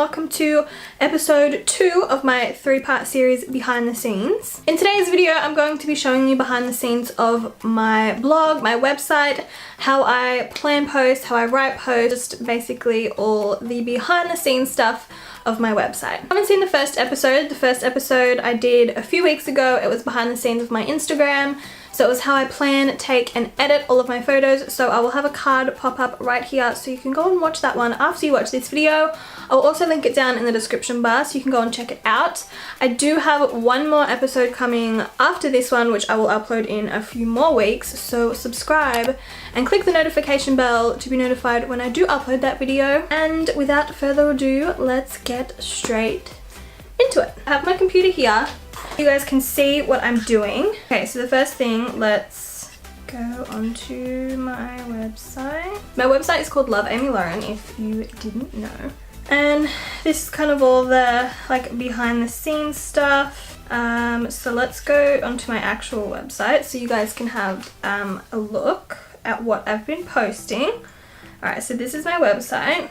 welcome to episode 2 of my 3-part series behind the scenes. In today's video I'm going to be showing you behind the scenes of my blog, my website, how I plan posts, how I write posts, just basically all the behind the scenes stuff of my website. If you haven't seen the first episode I did a few weeks ago. It was behind the scenes of my Instagram. So it was how I plan, take and edit all of my photos. So I will have a card pop up right here so you can go and watch that one after you watch this video. I'll also link it down in the description bar so you can go and check it out. I do have one more episode coming after this one, which I will upload in a few more weeks. So subscribe and click the notification bell to be notified when I do upload that video. And without further ado, let's get straight into it. I have my computer here. You guys can see what I'm doing. Okay, so the first thing, let's go onto my website. My website is called Love Amy Lauren, if you didn't know. And this is kind of all the like behind the scenes stuff. So let's go onto my actual website so you guys can have a look at what I've been posting. Alright, so this is my website.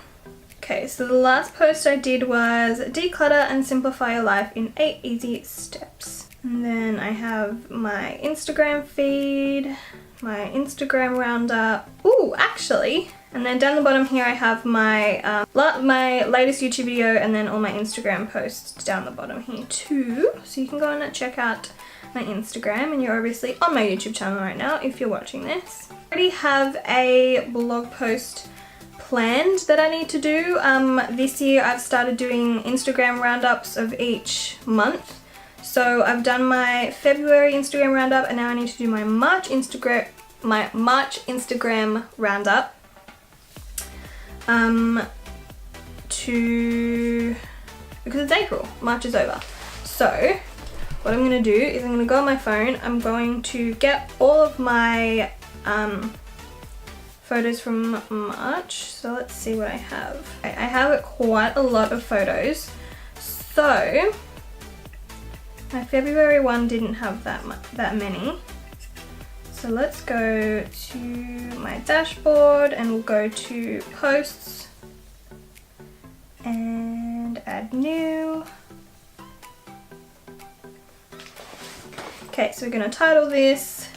Okay, so the last post I did was declutter and simplify your life in 8 easy steps. And then I have my Instagram feed, my Instagram roundup. Ooh, actually. And then down the bottom here I have my my latest YouTube video and then all my Instagram posts down the bottom here too. So you can go and check out my Instagram, and you're obviously on my YouTube channel right now if you're watching this. I already have a blog post planned that I need to do. This year I've started doing Instagram roundups of each month. So I've done my February Instagram roundup and now I need to do my March Instagram roundup. Because it's April, March is over. So what I'm going to do is I'm going to go on my phone, I'm going to get all of my photos from March. So let's see what I have. I have quite a lot of photos. So my February one didn't have that many. So let's go to my dashboard and we'll go to posts and add new. Okay, so we're going to title this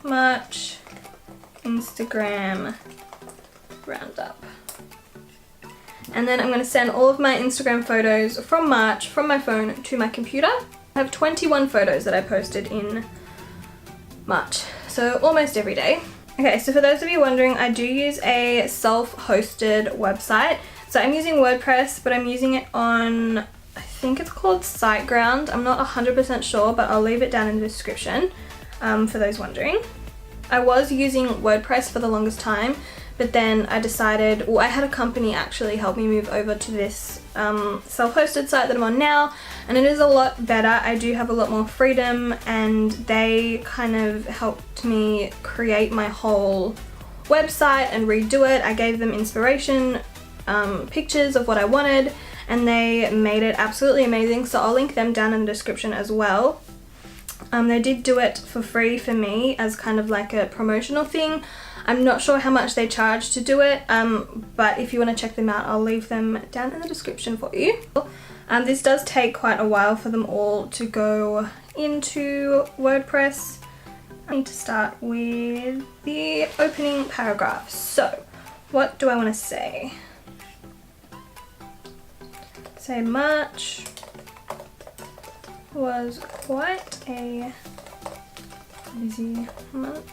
March Instagram roundup. And then I'm going to send all of my Instagram photos from March from my phone to my computer. I have 21 photos that I posted in March, so almost every day. Okay, so for those of you wondering, I do use a self-hosted website. So I'm using WordPress, but I'm using it on, I think it's called SiteGround. I'm not 100% sure, but I'll leave it down in the description for those wondering. I was using WordPress for the longest time, but then I decided, well, I had a company actually help me move over to this self-hosted site that I'm on now, and it is a lot better. I do have a lot more freedom, and they kind of helped me create my whole website and redo it. I gave them inspiration, pictures of what I wanted, and they made it absolutely amazing, so I'll link them down in the description as well. They did do it for free for me as kind of like a promotional thing. I'm not sure how much they charge to do it, but if you want to check them out, I'll leave them down in the description for you. This does take quite a while for them all to go into WordPress. I need to start with the opening paragraph. So, what do I want to say? Say March was quite a busy month.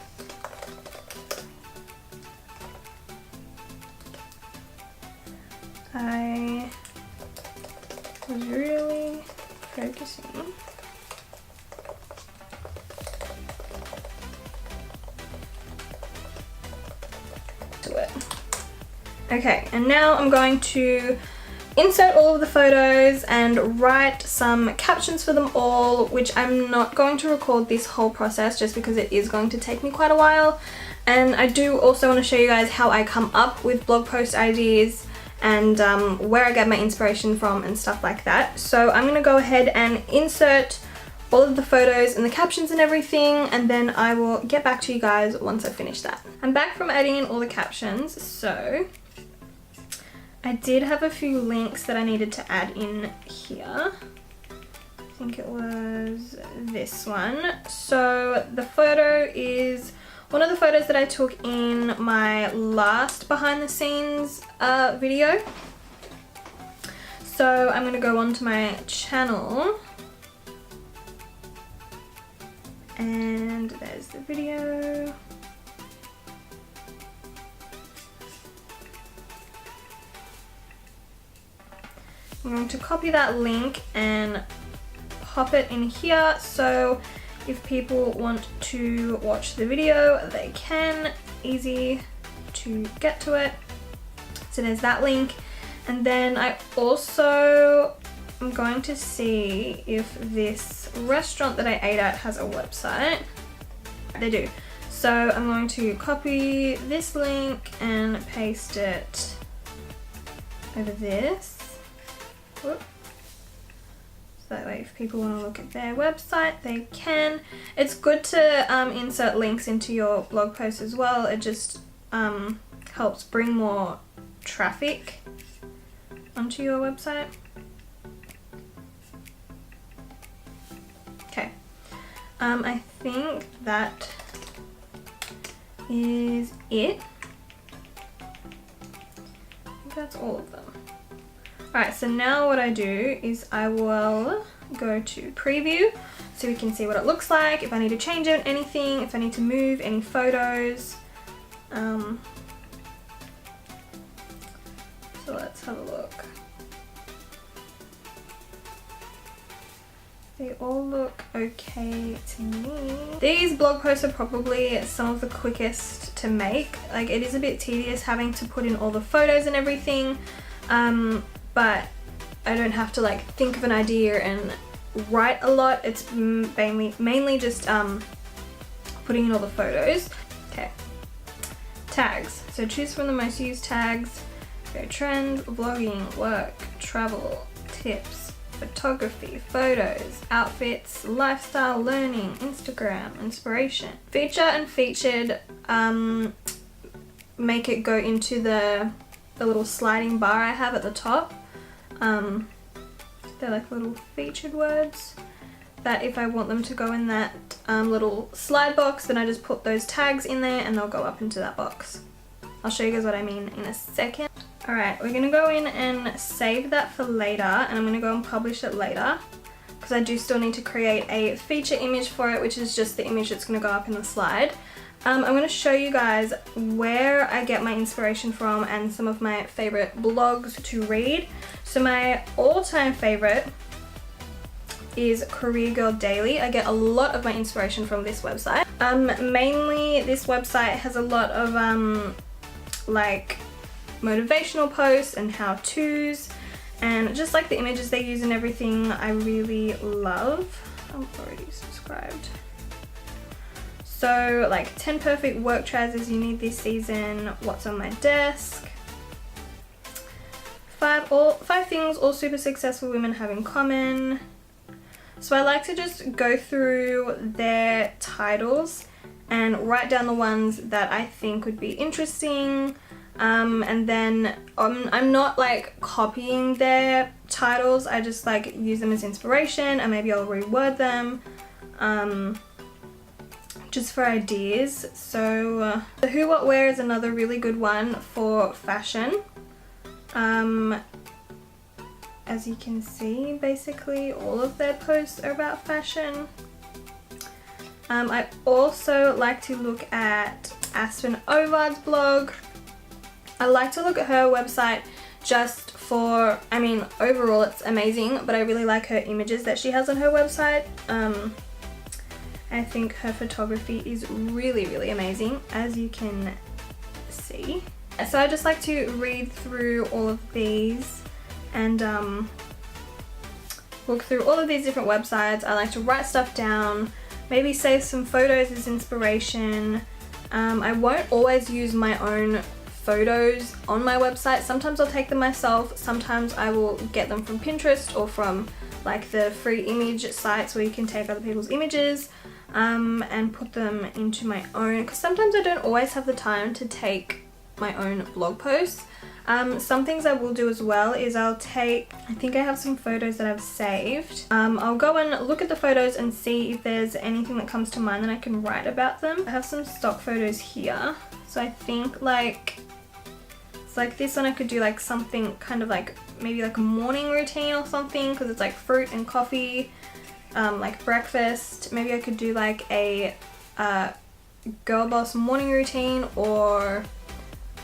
I was really focusing to it. Okay, and now I'm going to insert all of the photos and write some captions for them all, which I'm not going to record this whole process just because it is going to take me quite a while. And I do also want to show you guys how I come up with blog post ideas and where I get my inspiration from and stuff like that. So I'm going to go ahead and insert all of the photos and the captions and everything, and then I will get back to you guys once I finish that. I'm back from adding in all the captions, so I did have a few links that I needed to add in here. I think it was this one. So the photo is one of the photos that I took in my last behind the scenes video. So I'm going to go onto my channel. And there's the video. I'm going to copy that link and pop it in here, so if people want to watch the video, they can. Easy to get to it. So there's that link. And then I also am going to see if this restaurant that I ate at has a website. They do. So I'm going to copy this link and paste it over this. Whoop. So that way if people want to look at their website, they can. It's good to insert links into your blog posts as well. It just helps bring more traffic onto your website. Okay. I think that is it. I think that's all of them. Alright, so now what I do is I will go to preview so we can see what it looks like, if I need to change anything, if I need to move any photos. So let's have a look. They all look okay to me. These blog posts are probably some of the quickest to make. Like, it is a bit tedious having to put in all the photos and everything. But I don't have to like think of an idea and write a lot. It's mainly just putting in all the photos. Okay. Tags. So choose from the most used tags. Go trends, vlogging, work, travel, tips, photography, photos, outfits, lifestyle, learning, Instagram, inspiration. Feature and featured, make it go into the little sliding bar I have at the top. They're like little featured words that if I want them to go in that little slide box, then I just put those tags in there and they'll go up into that box. I'll show you guys what I mean in a second. Alright, we're going to go in and save that for later, and I'm going to go and publish it later because I do still need to create a feature image for it, which is just the image that's going to go up in the slide. I'm going to show you guys where I get my inspiration from and some of my favorite blogs to read. So my all-time favorite is Career Girl Daily. I get a lot of my inspiration from this website. Mainly this website has a lot of like motivational posts and how-tos, and just like the images they use and everything I really love. I'm already subscribed. So like 10 perfect work trousers you need this season, what's on my desk, five things all super successful women have in common. So I like to just go through their titles and write down the ones that I think would be interesting, and then I'm not like copying their titles, I just like use them as inspiration, and maybe I'll reword them just for ideas. So the Who What Wear is another really good one for fashion. As you can see, basically all of their posts are about fashion. I also like to look at Aspen Ovard's blog. I like to look at her website just for, I mean, overall it's amazing, but I really like her images that she has on her website. I think her photography is really, really amazing, as you can see. So I just like to read through all of these and look through all of these different websites. I like to write stuff down, maybe save some photos as inspiration. I won't always use my own photos on my website. Sometimes I'll take them myself, sometimes I will get them from Pinterest or from like the free image sites where you can take other people's images and put them into my own, because sometimes I don't always have the time to take my own blog posts. Some things I will do as well is I think I have some photos that I've saved. I'll go and look at the photos and see if there's anything that comes to mind that I can write about them. I have some stock photos here. So I think like, it's like this one I could do like something kind of like, maybe like a morning routine or something, because it's like fruit and coffee, like breakfast. Maybe I could do like a girl boss morning routine, or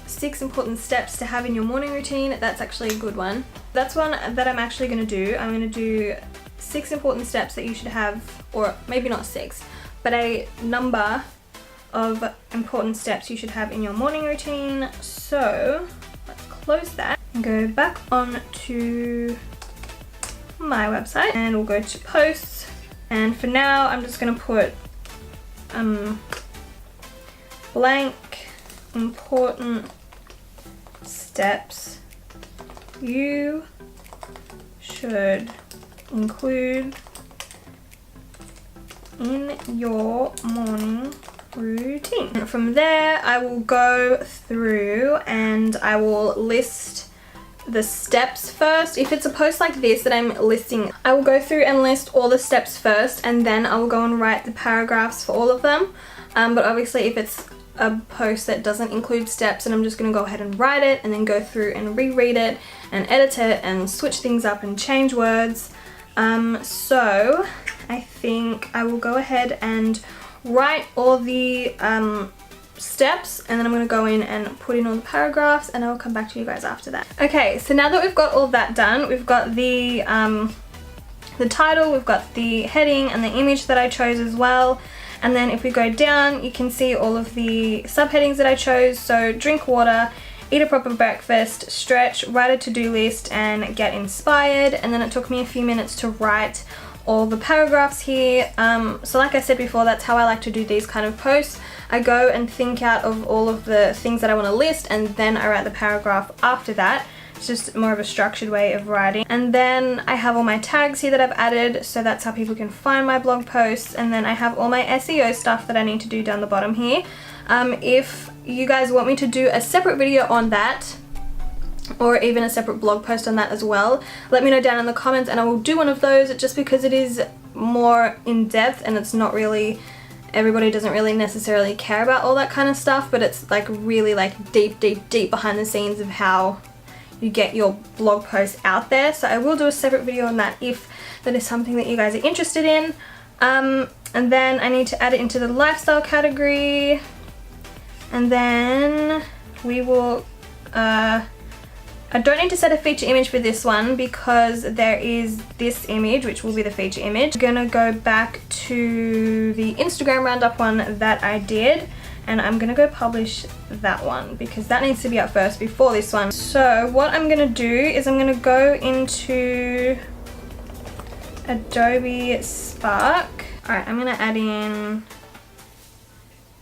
6 important steps to have in your morning routine. That's actually a good one. That's one that I'm actually going to do. I'm going to do 6 important steps that you should have, or maybe not 6, but a number of important steps you should have in your morning routine. So let's close that and go back on to my website, and we'll go to posts. And for now I'm just going to put blank important steps you should include in your morning routine. And from there I will go through and I will list the steps first. If it's a post like this that I'm listing, I will go through and list all the steps first, and then I will go and write the paragraphs for all of them. But obviously if it's a post that doesn't include steps, and I'm just going to go ahead and write it and then go through and reread it and edit it and switch things up and change words. So I think I will go ahead and write all the steps, and then I'm going to go in and put in all the paragraphs, and I'll come back to you guys after that. Okay, so now that we've got all that done, we've got the title, we've got the heading and the image that I chose as well. And then if we go down, you can see all of the subheadings that I chose. So drink water, eat a proper breakfast, stretch, write a to-do list, and get inspired. And then it took me a few minutes to write all the paragraphs here. So like I said before, that's how I like to do these kind of posts. I go and think out of all of the things that I want to list, and then I write the paragraph after that. It's just more of a structured way of writing. And then I have all my tags here that I've added, so that's how people can find my blog posts. And then I have all my SEO stuff that I need to do down the bottom here. If you guys want me to do a separate video on that, or even a separate blog post on that as well, let me know down in the comments and I will do one of those, just because it is more in depth and it's not really, everybody doesn't really necessarily care about all that kind of stuff, but it's like really like deep behind the scenes of how you get your blog post out there. So I will do a separate video on that if that is something that you guys are interested in. And then I need to add it into the lifestyle category, and then we will I don't need to set a feature image for this one because there is this image which will be the feature image. I'm gonna go back to the Instagram roundup one that I did, and I'm gonna go publish that one because that needs to be up first before this one. So what I'm gonna do is I'm gonna go into Adobe Spark. Alright, I'm gonna add in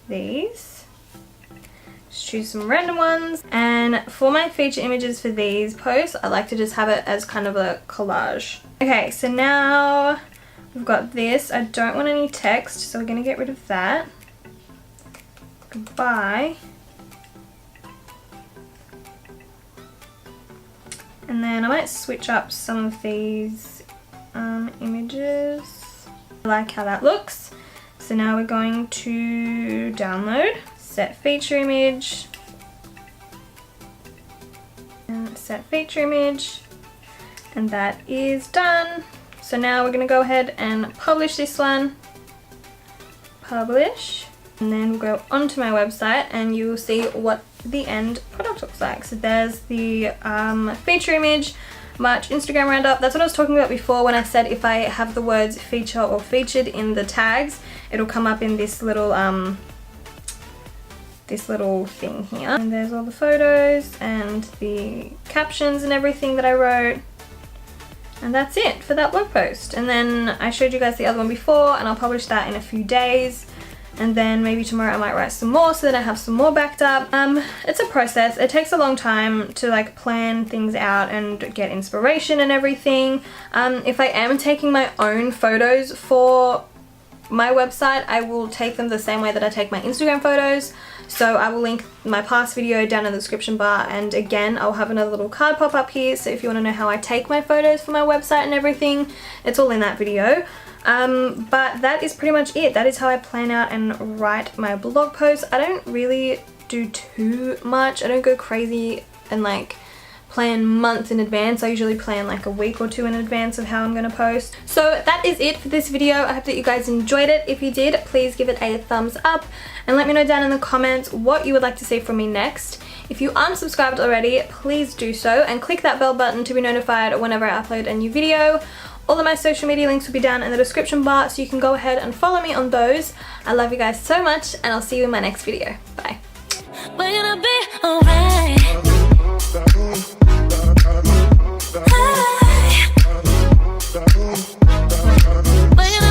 these. Just choose some random ones, and for my feature images for these posts I like to just have it as kind of a collage. Okay, so now we've got this. I don't want any text, so we're gonna get rid of that. Goodbye. And then I might switch up some of these images. I like how that looks. So now we're going to download, set feature image, and set feature image, and that is done. So now we're going to go ahead and publish this one. Publish. And then we'll go onto my website and you will see what the end product looks like. So there's the feature image, March Instagram roundup. That's what I was talking about before when I said if I have the words feature or featured in the tags, it'll come up in this little thing here. And there's all the photos and the captions and everything that I wrote. And that's it for that blog post. And then I showed you guys the other one before, and I'll publish that in a few days. And then maybe tomorrow I might write some more so that I have some more backed up. It's a process. It takes a long time to like plan things out and get inspiration and everything. If I am taking my own photos for my website, I will take them the same way that I take my Instagram photos. So I will link my past video down in the description bar, and again I'll have another little card pop up here, so if you want to know how I take my photos for my website and everything, it's all in that video. But that is pretty much it. That is how I plan out and write my blog posts. I don't really do too much. I don't go crazy and like plan months in advance. I usually plan like a week or two in advance of how I'm going to post. So that is it for this video. I hope that you guys enjoyed it. If you did, please give it a thumbs up and let me know down in the comments what you would like to see from me next. If you aren't subscribed already, please do so and click that bell button to be notified whenever I upload a new video. All of my social media links will be down in the description bar, so you can go ahead and follow me on those. I love you guys so much, and I'll see you in my next video. Bye. We're gonna be alright. We're gonna